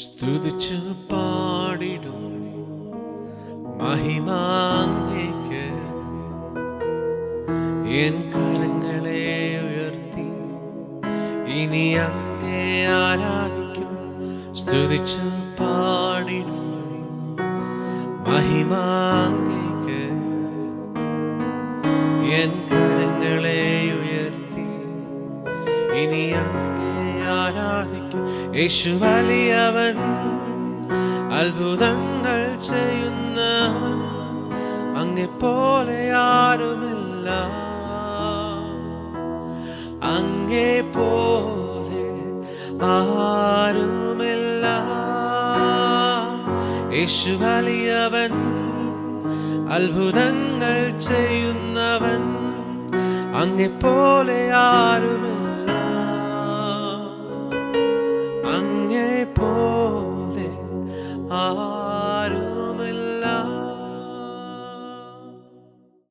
സ്തുതിച്ചു പാടിടും മഹിമാങ്ങയ്ക്ക് എൻ കരങ്ങളെ ഉയർത്തി ഇനി അങ്ങേ ആരാധിക്കും. സ്തുതിച്ചു പാടിടും മഹിമാങ്ങയ്ക്ക് എൻ കരങ്ങളെ ഉയർത്തി ഇനി അങ്ങേ ആരാധിക്കും. യേശു വലിയവൻ, അത്ഭുതങ്ങൾ ചെയ്യുന്നവൻ, അങ്ങെപ്പോലെ ആരുമില്ല, അങ്ങെപ്പോലെ ആരുമില്ല. യേശു വലിയവൻ, അത്ഭുതങ്ങൾ ചെയ്യുന്നവൻ, അങ്ങെപ്പോലെ ആരുമില്ല, അങ്ങെപ്പോലെ ആരുമില്ല.